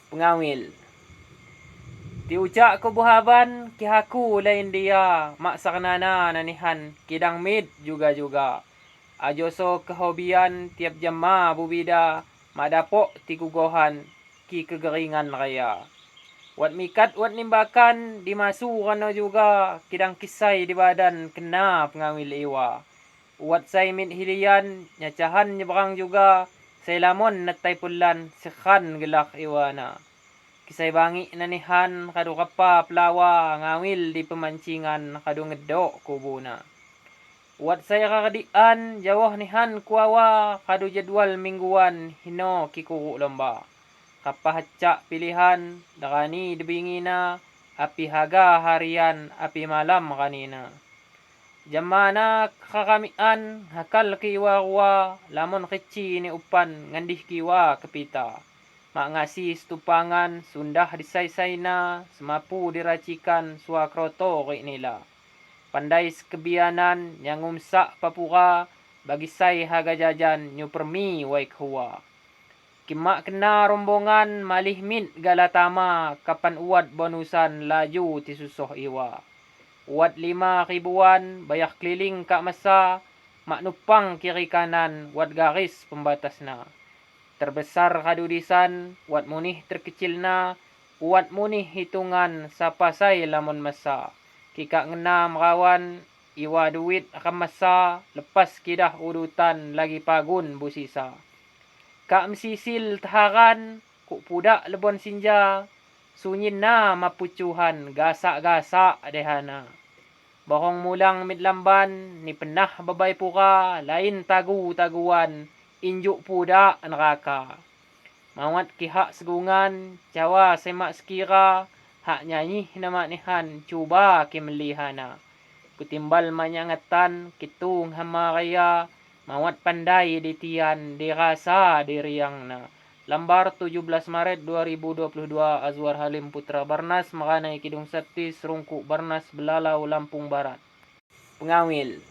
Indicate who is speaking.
Speaker 1: Pengawil. Ti uca ko buhaban, kihaku lain dia, mak saknana nanihan, kidang mid juga-juga. Ajoso kehobian tiap jama bubida, madapok ti gugohan, ki kegeringan raya. Wat mikat wat nimbakan, dimasu kano juga, kidang kisai di badan, kena pengawil iwa. Wat say min hilian, nyacahan nyebrang juga, say lamon natay pulan, sekhan gelak iwana. Kisay bangi nanihan, kadu kapa pelawa, ngawil di pemancingan, kadu ngedok kubuna. Wat saya kakadian, jawah nihan kuawa, kadu jadwal mingguan, hino kikuru lomba. Kapahacak pilihan, darani debingina, api haga harian, api malam kanina. Jamana kakamian, hakal kiwa ruwa, lamon keci ni upan, ngandih kiwa kepita. Mak ngasi stupangan, sundah disai-saina, semapu diracikan, suakroto rik nila. Pandai sekebianan, yang umsak papura, bagi say haga jajan, nyupermi waik huwa. Kimak kena rombongan, malih min galatama, kapan uat bonusan, laju tisusoh iwa. Uat 5 ribuan, bayak keliling kak masa, mak nupang kiri kanan, wat garis pembatasna. Terbesar kadudisan, wat munih terkecilna, uat munih hitungan, sapa say lamun masa. Kikak ngena merawan, iwa duit akan masa, lepas kidah udutan, lagi pagun busisa. Kak mesisil taharan, kuk pudak lebon sinja, sunyin na mapucuhan, gasak-gasak dehana. Borong mulang midlamban, ni penah babay pura, lain tagu-taguan, injuk pudak neraka. Mawat kihak segungan, cawa semak sekira, hak nyanyi nama nihan, cuba kimelihana. Kutimbal manyangatan, kitung hama raya, mawat pandai ditian, dirasa diriangna. Lambar 17 Maret 2022, Azwar Halim Putra Barnas, Makanai Kidung Sakti, Serungkuk Barnas, Belalau, Lampung Barat. Pengawil.